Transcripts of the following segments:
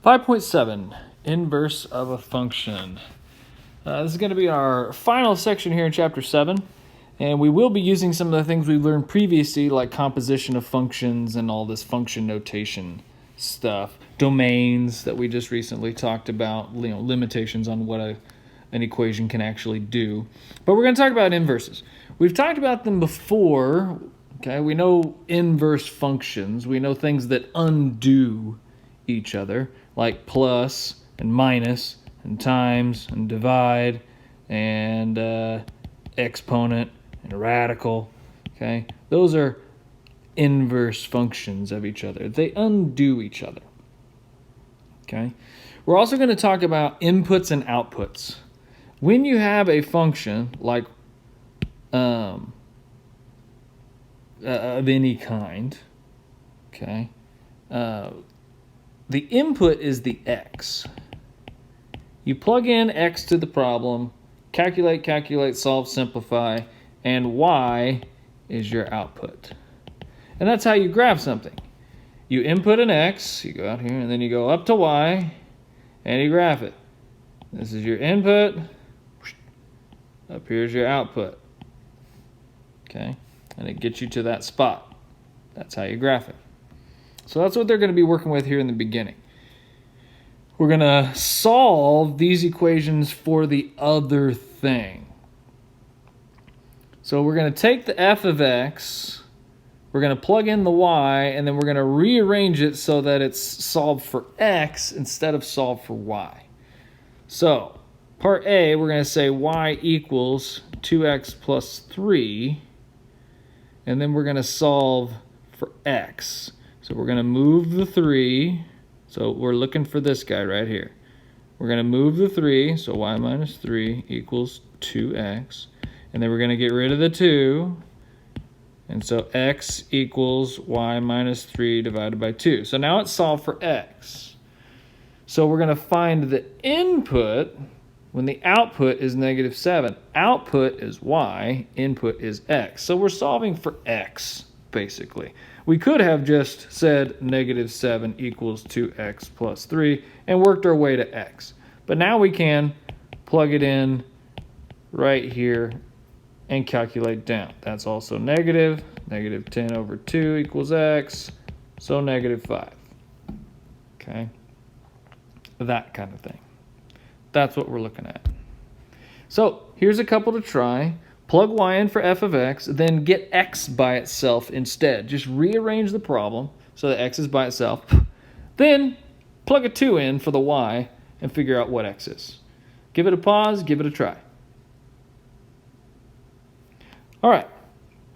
5.7, inverse of a function. This is going to be our final section here in Chapter 7, and we will be using some of the things we've learned previously, like composition of functions and all this function notation stuff, domains that we just recently talked about, limitations on what an equation can actually do. But we're going to talk about inverses. We've talked about them before. Okay, we know inverse functions. We know things that undo each other, like plus and minus and times and divide and exponent and radical. Okay, those are inverse functions of each other. They undo each other. Okay, we're also going to talk about inputs and outputs. When you have a function like of any kind, okay, the input is the x. You plug in x to the problem, calculate, solve, simplify, and y is your output. And that's how you graph something. You input an x, you go out here, and then you go up to y, and you graph it. This is your input. Up here's your output. Okay? And it gets you to that spot. That's how you graph it. So that's what they're going to be working with here in the beginning. We're going to solve these equations for the other thing. So we're going to take the f of x, we're going to plug in the y, and then we're going to rearrange it so that it's solved for x instead of solved for y. So part A, we're going to say y equals 2x plus 3, and then we're going to solve for x. So we're going to move the 3. So we're looking for this guy right here. We're going to move the 3, so y minus 3 equals 2x. And then we're going to get rid of the 2. And so x equals y minus 3 divided by 2. So now it's solved for x. So we're going to find the input when the output is negative 7. Output is y, input is x. So we're solving for x, basically. We could have just said negative 7 equals 2x plus 3 and worked our way to x. But now we can plug it in right here and calculate down. That's also negative. Negative 10 over 2 equals x, so negative 5. Okay? That kind of thing. That's what we're looking at. So here's a couple to try. Plug y in for f of x, then get x by itself instead. Just rearrange the problem so that x is by itself. Then plug a 2 in for the y and figure out what x is. Give it a pause, give it a try. All right,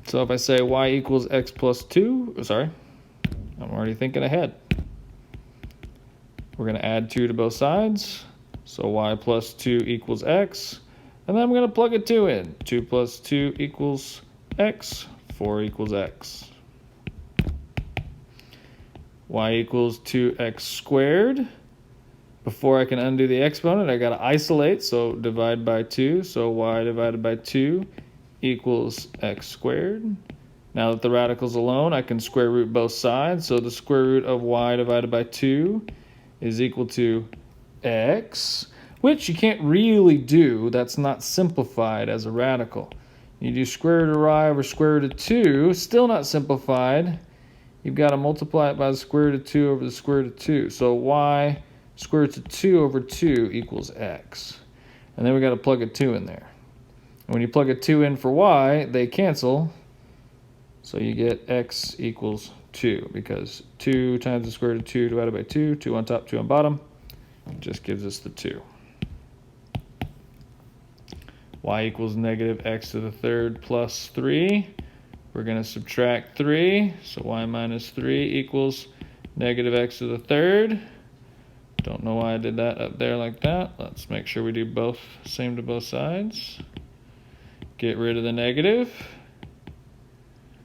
so if I say y equals x plus 2, I'm already thinking ahead. We're going to add 2 to both sides, so y plus 2 equals x. And then I'm going to plug a 2 in. 2 plus 2 equals x. 4 equals x. Y equals 2x squared. Before I can undo the exponent, I got to isolate, so divide by 2. So y divided by 2 equals x squared. Now that the radical's alone, I can square root both sides. So the square root of y divided by 2 is equal to x. Which you can't really do. That's not simplified as a radical. You do square root of y over square root of 2, still not simplified. You've got to multiply it by the square root of 2 over the square root of 2. So y square root of 2 over 2 equals x. And then we got to plug a 2 in there. And when you plug a 2 in for y, they cancel. So you get x equals 2, because 2 times the square root of 2 divided by 2, 2 on top, 2 on bottom, just gives us the 2. Y equals negative x to the third plus 3. We're going to subtract 3. So y minus 3 equals negative x to the third. Don't know why I did that up there like that. Let's make sure we do both, same to both sides. Get rid of the negative.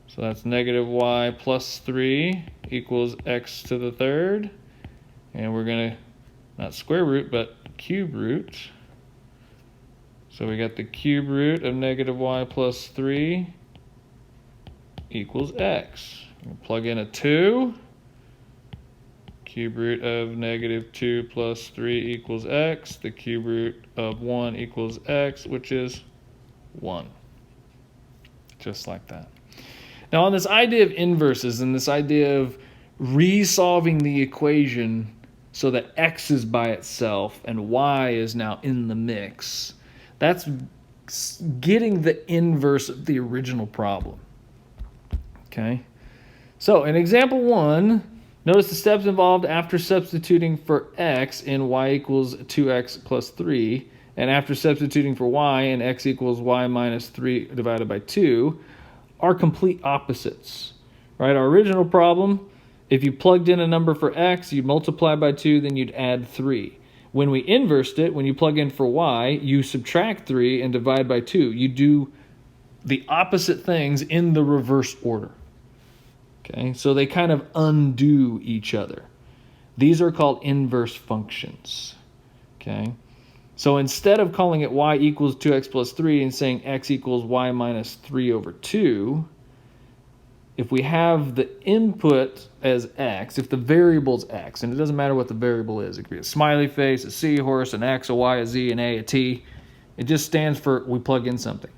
So that's negative y plus 3 equals x to the third. And we're going to, not square root, but cube root. So we got the cube root of negative y plus 3 equals x. We'll plug in a 2. cube root of negative 2 plus 3 equals x. The cube root of 1 equals x, which is 1. Just like that. Now, on this idea of inverses and this idea of resolving the equation so that x is by itself and y is now in the mix, that's getting the inverse of the original problem. Okay? So, in example 1, notice the steps involved after substituting for x in y equals 2x plus 3, and after substituting for y in x equals y minus 3 divided by 2, are complete opposites. Right? Our original problem, if you plugged in a number for x, you'd multiply by 2, then you'd add 3. When we inversed it, when you plug in for y, you subtract 3 and divide by 2. You do the opposite things in the reverse order. Okay, so they kind of undo each other. These are called inverse functions. Okay, so instead of calling it y equals 2x plus 3 and saying x equals y minus 3 over 2, if we have the input as x, if the variable is x, and it doesn't matter what the variable is, it could be a smiley face, a seahorse, an x, a y, a z, an a, a t. It just stands for we plug in something.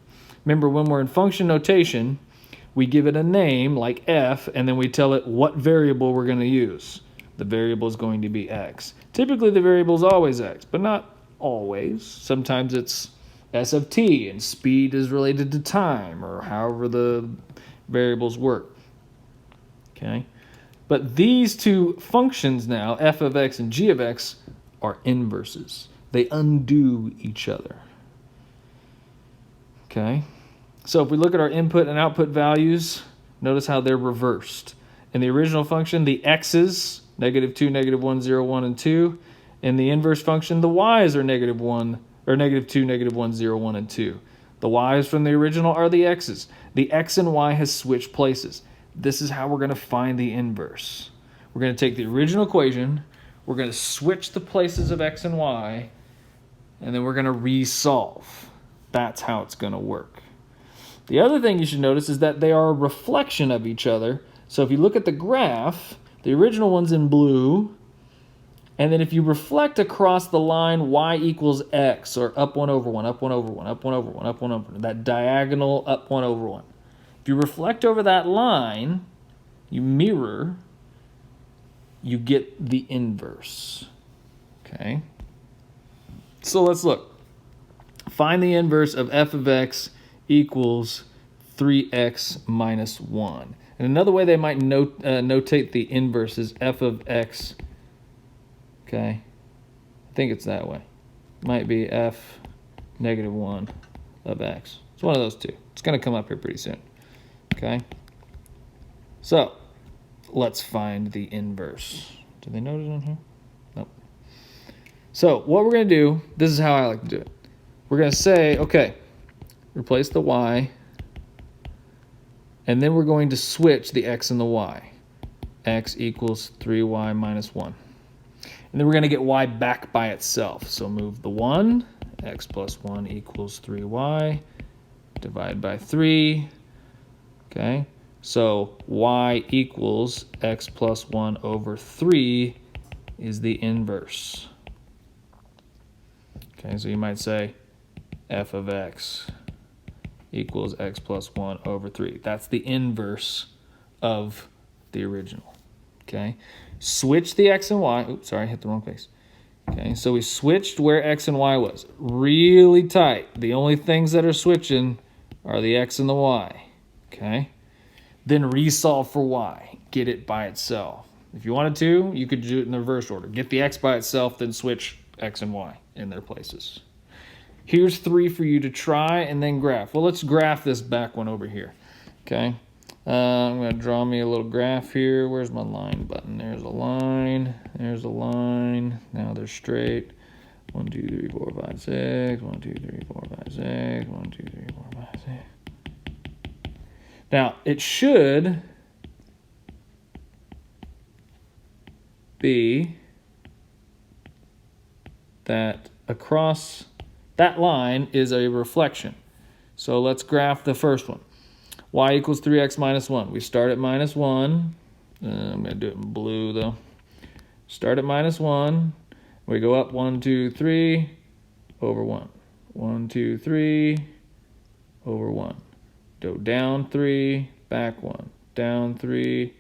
Remember, when we're in function notation, we give it a name like f, and then we tell it what variable we're going to use. The variable is going to be x. Typically, the variable is always x, but not always. Sometimes it's s of t, and speed is related to time, or however the variables work. Okay? But these two functions now, f of x and g of x, are inverses. They undo each other. Okay? So if we look at our input and output values, notice how they're reversed. In the original function, the x's, negative 2, negative 1, 0, 1, and 2. In the inverse function, the y's are negative 1, or negative 2, negative 1, 0, 1, and 2. The y's from the original are the x's. The x and y has switched places. This is how we're going to find the inverse. We're going to take the original equation, we're going to switch the places of x and y, and then we're going to resolve. That's how it's going to work. The other thing you should notice is that they are a reflection of each other. So if you look at the graph, the original one's in blue, and then if you reflect across the line y equals x, or up 1 over 1, up 1 over 1, up 1 over 1, up 1 over 1, that diagonal up 1 over 1. If you reflect over that line, you mirror, you get the inverse. Okay? So let's look. Find the inverse of f of x equals 3x minus 1. And another way they might notate the inverse is f of x. Okay, I think it's that way. Might be f negative 1 of x. It's one of those two. It's going to come up here pretty soon. Okay, so let's find the inverse. Do they note it on here? Nope. So what we're going to do, this is how I like to do it. We're going to say, okay, replace the y, and then we're going to switch the x and the y. X equals 3y minus 1. And then we're going to get y back by itself. So move the 1, x plus 1 equals 3y, divide by 3. Okay, so y equals x plus 1 over 3 is the inverse. Okay, so you might say f of x equals x plus 1 over 3. That's the inverse of the original. Okay, switch the x and y. Oops, sorry, I hit the wrong place. Okay, so we switched where x and y was. Really tight. The only things that are switching are the x and the y. Okay, then resolve for y. Get it by itself. If you wanted to, you could do it in the reverse order. Get the x by itself, then switch x and y in their places. Here's 3 for you to try and then graph. Well, let's graph this back one over here. Okay. I'm going to draw me a little graph here. Where's my line button? There's a line. There's a line. Now they're straight. 1, 2, 3, 4, 5, 6. 1, 2, 3, 4, 5, 6. 1, 2, 3, 4, 5, 6. Now, it should be that across that line is a reflection. So let's graph the first one. Y equals 3x minus 1. We start at minus 1. I'm going to do it in blue, though. Start at minus 1. We go up 1, 2, 3, over 1. 1, 2, 3, over 1. Go down 3, back 1. Down 3,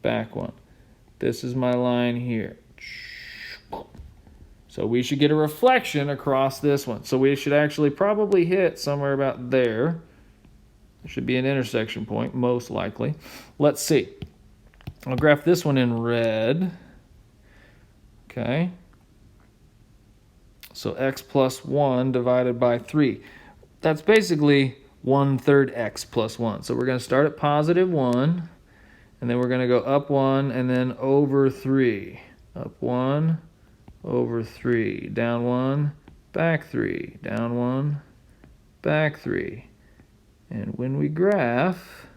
back 1. This is my line here. So we should get a reflection across this one. So we should actually probably hit somewhere about there. There should be an intersection point, most likely. Let's see. I'll graph this one in red. Okay. So x plus 1 divided by 3. That's basically 1/3 x plus 1. So we're going to start at positive 1, and then we're going to go up 1, and then over 3. Up 1, over 3. Down 1, back 3. Down 1, back 3. And when we graph,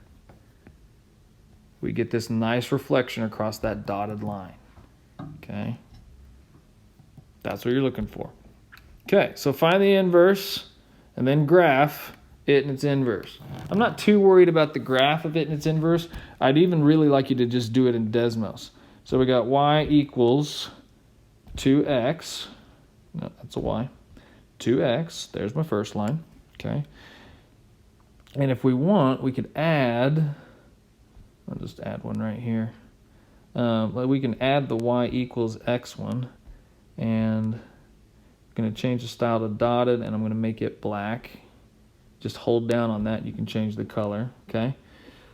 we get this nice reflection across that dotted line. Okay? That's what you're looking for. Okay, so find the inverse and then graph it and its inverse. I'm not too worried about the graph of it and its inverse. I'd even really like you to just do it in Desmos. So we got y equals 2x. No, that's a y. 2x. There's my first line. Okay. And if we want, we could add, I'll just add one right here. We can add the y equals x one, and I'm going to change the style to dotted, and I'm going to make it black. Just hold down on that, you can change the color, okay?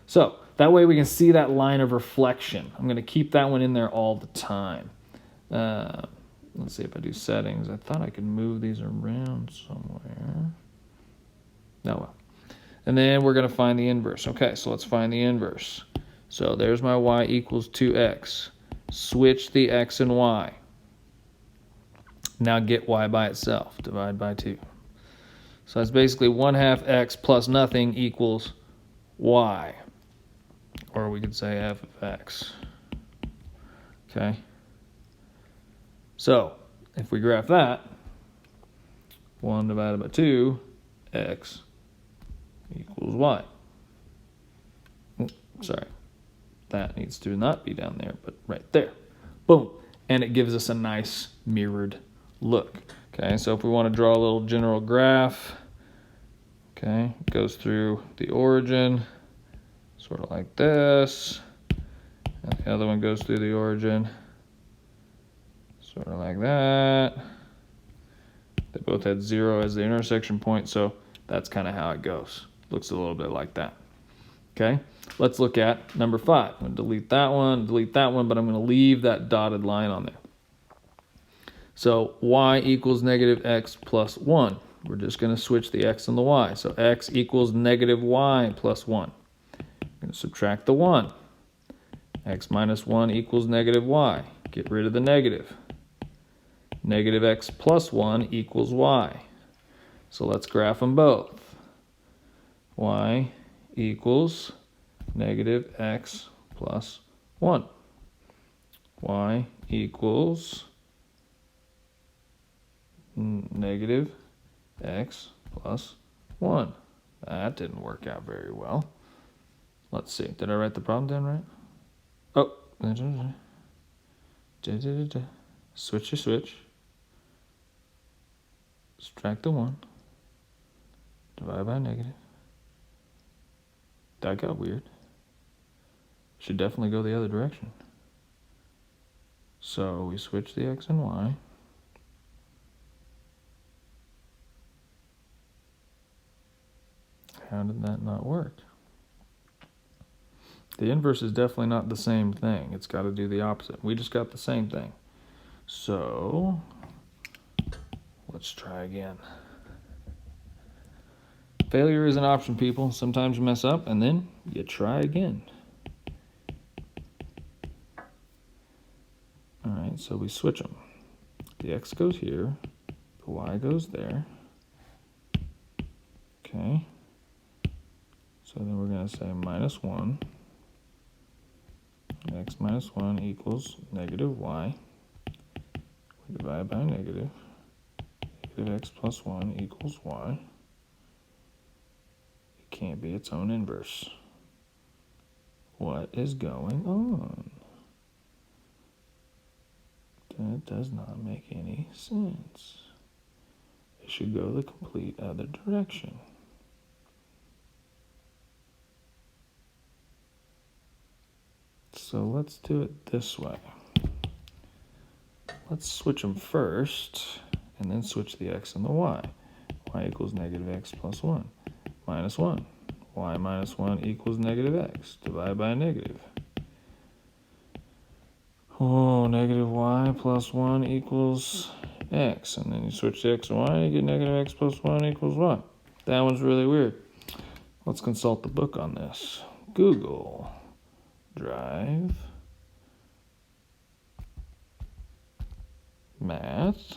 So that way we can see that line of reflection. I'm going to keep that one in there all the time. Let's see if I do settings. I thought I could move these around somewhere. No, well. And then we're going to find the inverse. Okay, so let's find the inverse. So there's my y equals 2x. Switch the x and y. Now get y by itself. Divide by 2. So that's basically 1/2 x plus nothing equals y. Or we could say f of x. Okay. So if we graph that, 1 divided by 2, x equals y. Sorry, that needs to not be down there, but right there. Boom. And it gives us a nice mirrored look. Okay, so if we want to draw a little general graph, okay, it goes through the origin, sort of like this. And the other one goes through the origin, sort of like that. They both had 0 as the intersection point, so that's kind of how it goes. Looks a little bit like that. Okay, let's look at number 5. I'm going to delete that one, but I'm going to leave that dotted line on there. So y equals negative x plus 1. We're just going to switch the x and the y. So x equals negative y plus 1. I'm going to subtract the 1. X minus 1 equals negative y. Get rid of the negative. Negative x plus 1 equals y. So let's graph them both. Y equals negative x plus 1. Y equals negative x plus 1. That didn't work out very well. Let's see. Did I write the problem down right? Oh. Switch. Subtract the 1. Divide by negative. That got weird. Should definitely go the other direction. So we switch the x and y. How did that not work? The inverse is definitely not the same thing. It's got to do the opposite. We just got the same thing. So let's try again. Failure is an option, people. Sometimes you mess up and then you try again. All right, so we switch them. The x goes here, the y goes there. Okay. So then we're going to say minus 1. X minus 1 equals negative y. We divide by negative. Negative x plus 1 equals y. It can't be its own inverse. What is going on? That does not make any sense. It should go the complete other direction. So let's do it this way. Let's switch them first, and then switch the x and the y. Y equals negative x plus 1, minus 1. Y minus 1 equals negative x, divided by a negative. Oh, negative y plus 1 equals x, and then you switch the x and y, and you get negative x plus 1 equals y. That one's really weird. Let's consult the book on this. Google Drive, math,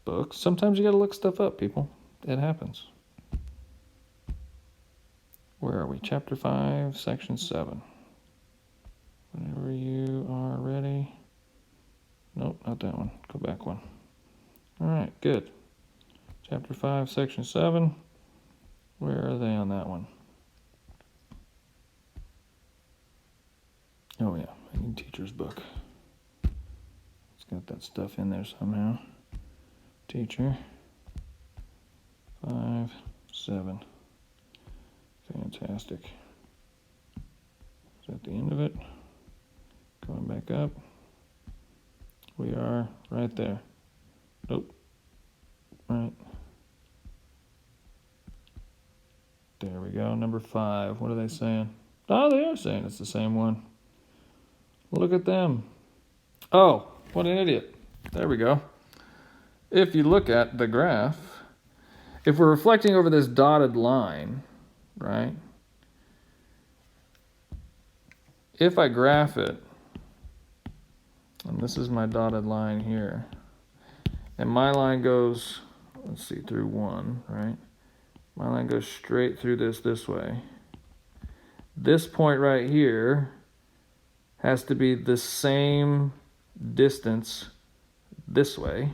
books. Sometimes you gotta look stuff up, people. It happens. Where are we? Chapter 5, section 7. Whenever you are ready. Nope, not that one. Go back one. All right, good. Chapter 5, section 7. Where are they on that one? Oh, yeah, I need teacher's book. It's got that stuff in there somehow. Teacher. 5, 7. Fantastic. Is that the end of it? Going back up. We are right there. Nope. Right. There we go. Number 5. What are they saying? Oh, they are saying it's the same one. Look at them. Oh, what an idiot. There we go. If you look at the graph, if we're reflecting over this dotted line, right? If I graph it, and this is my dotted line here, and my line goes, let's see, through 1, right? My line goes straight through this way. This point right here has to be the same distance this way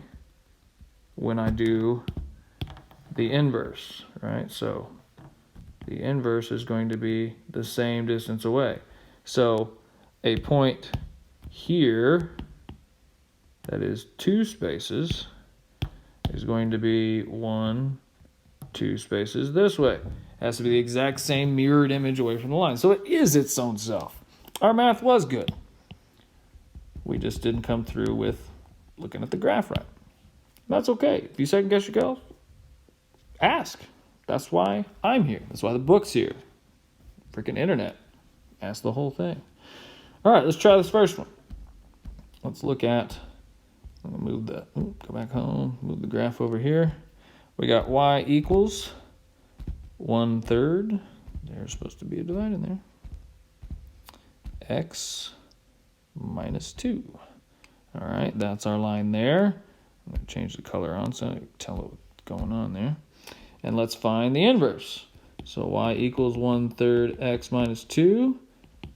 when I do the inverse, right? So the inverse is going to be the same distance away. So a point here that is 2 spaces is going to be 1, 2 spaces this way. It has to be the exact same mirrored image away from the line. So it is its own self. Our math was good. We just didn't come through with looking at the graph right. That's okay. If you second guess yourself, ask. That's why I'm here. That's why the book's here. Freaking internet. Ask the whole thing. All right, let's try this first one. Let's look at, I'm going to move the, go back home, move the graph over here. We got y equals 1/3. There's supposed to be a divide in there. X minus 2. All right, that's our line there. I'm going to change the color on so I can tell what's going on there. And let's find the inverse. So y equals 1/3 x minus 2.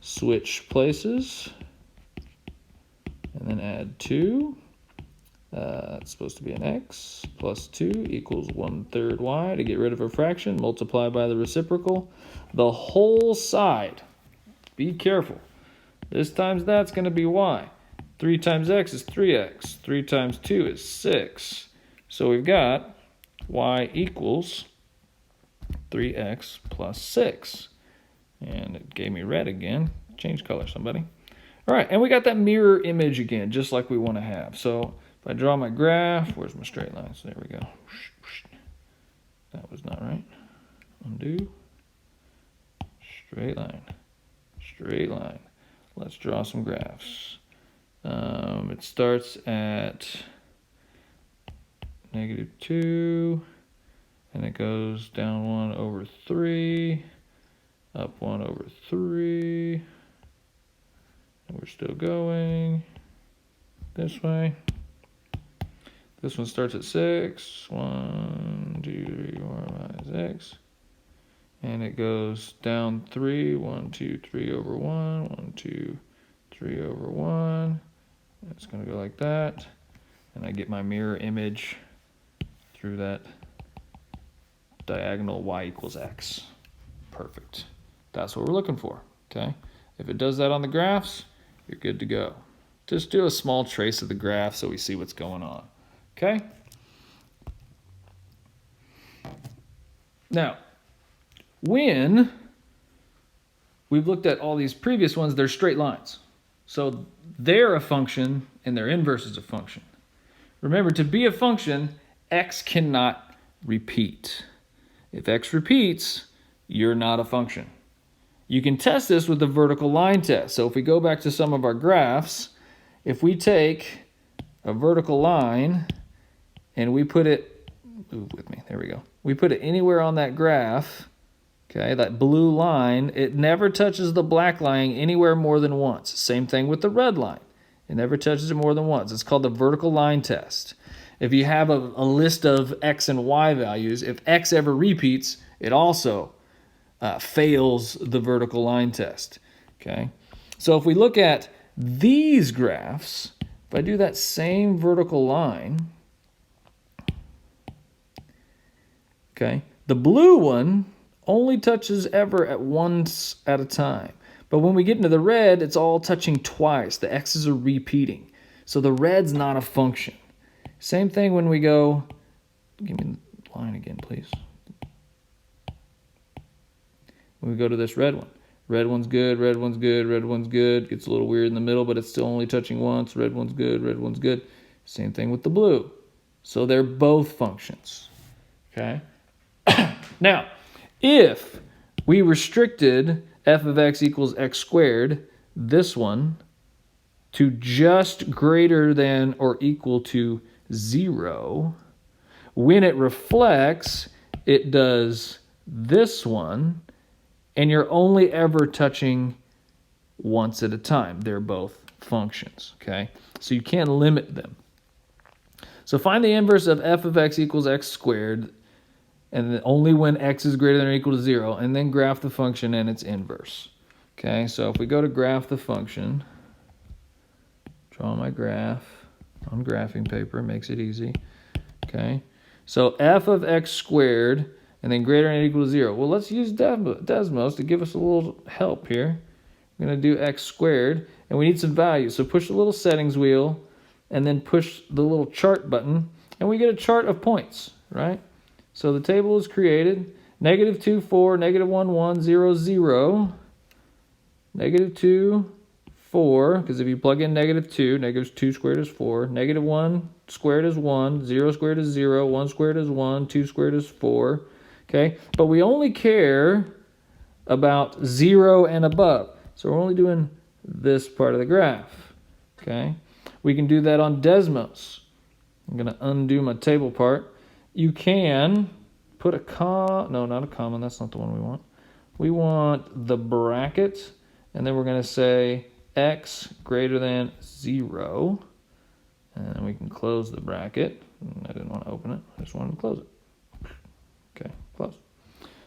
Switch places. And then add 2. It's supposed to be an x plus 2 equals 1/3 y. To get rid of a fraction, multiply by the reciprocal. The whole side. Be careful. This times that's going to be y. 3 times x is 3x. 3 times 2 is 6. So we've got y equals 3x plus 6. And it gave me red again. Change color, somebody. All right, and we got that mirror image again, just like we want to have. So if I draw my graph, where's my straight lines? There we go. That was not right. Undo. Straight line. Straight line. Let's draw some graphs. It starts at -2, and it goes down 1/3, up 1/3, and we're still going this way. This one starts at 6, 1, 2, 3, 4, 5, 6. And it goes down 3, 1, 2, 3 over 1, 1, 2, 3 over 1. It's going to go like that. And I get my mirror image through that diagonal y equals x. Perfect. That's what we're looking for, okay? If it does that on the graphs, you're good to go. Just do a small trace of the graph so we see what's going on. Okay? Now, when we've looked at all these previous ones, they're straight lines. So they're a function and their inverse is a function. Remember, to be a function, x cannot repeat. If x repeats, you're not a function. You can test this with the vertical line test. So if we go back to some of our graphs, if we take a vertical line and we put it, move with me, there we go. We put it anywhere on that graph, okay, that blue line, it never touches the black line anywhere more than once. Same thing with the red line. It never touches it more than once. It's called the vertical line test. If you have a list of x and y values, if x ever repeats, it also fails the vertical line test. Okay, so if we look at these graphs, if I do that same vertical line, okay, the blue one only touches ever at once at a time. But when we get into the red, it's all touching twice. The x's are repeating. So the red's not a function. Same thing when we go, give me the line again, please. When we go to this red one. Red one's good, red one's good, red one's good. Gets a little weird in the middle, but it's still only touching once. Red one's good, red one's good. Same thing with the blue. So they're both functions. Okay? Now, if we restricted f of x equals x squared, this one, to just greater than or equal to 0, when it reflects, it does this one, and you're only ever touching once at a time. They're both functions, okay? So you can't limit them. So find the inverse of f of x equals x squared, and only when x is greater than or equal to 0, and then graph the function and its inverse. Okay, so if we go to graph the function, draw my graph on graphing paper, makes it easy. Okay, so f of x squared, and then greater than or equal to 0. Well, let's use Desmos to give us a little help here. We're going to do x squared, and we need some values. So push the little settings wheel, and then push the little chart button, and we get a chart of points, right? So the table is created. -2, 4, -1, 1, 0, 0. -2, 4, because if you plug in -2, -2 squared is 4. -1 squared is 1. 0 squared is 0. 1 squared is 1. 2 squared is 4. Okay, but we only care about 0 and above. So we're only doing this part of the graph. Okay, we can do that on Desmos. I'm going to undo my table part. You can put a no, not a comma, that's not the one we want. We want the bracket, and then we're going to say x greater than 0, and then we can close the bracket. I didn't want to open it, I just wanted to close it. Okay, close.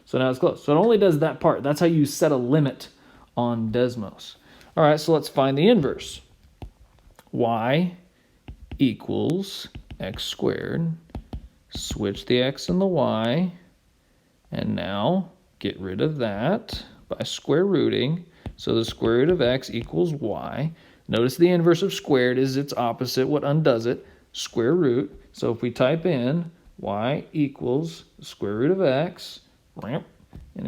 So now it's closed. So it only does that part. That's how you set a limit on Desmos. All right, so let's find the inverse. Y equals x squared. Switch the x and the y, and now get rid of that by square rooting. So the square root of x equals y. Notice the inverse of squared is its opposite. What undoes it? Square root. So if we type in y equals the square root of x, and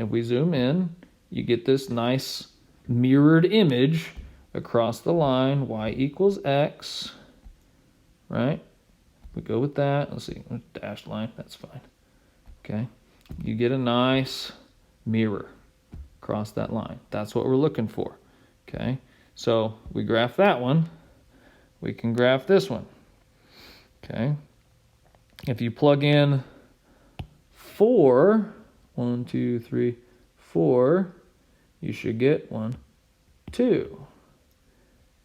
if we zoom in, you get this nice mirrored image across the line. Y equals x, right? We go with that. Let's see, dashed line, that's fine. Okay, you get a nice mirror across that line. That's what we're looking for. Okay, so we graph that one. We can graph this one. Okay, if you plug in 4, 1, 2, 3, 4, you should get 1, 2.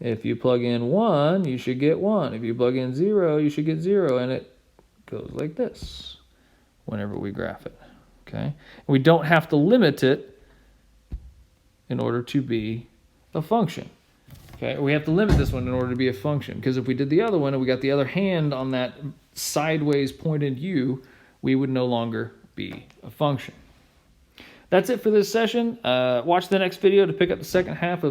If you plug in 1, you should get 1. If you plug in 0, you should get 0. And it goes like this whenever we graph it. Okay? We don't have to limit it in order to be a function. Okay? We have to limit this one in order to be a function. Because if we did the other one and we got the other hand on that sideways pointed U, we would no longer be a function. That's it for this session. Watch the next video to pick up the second half of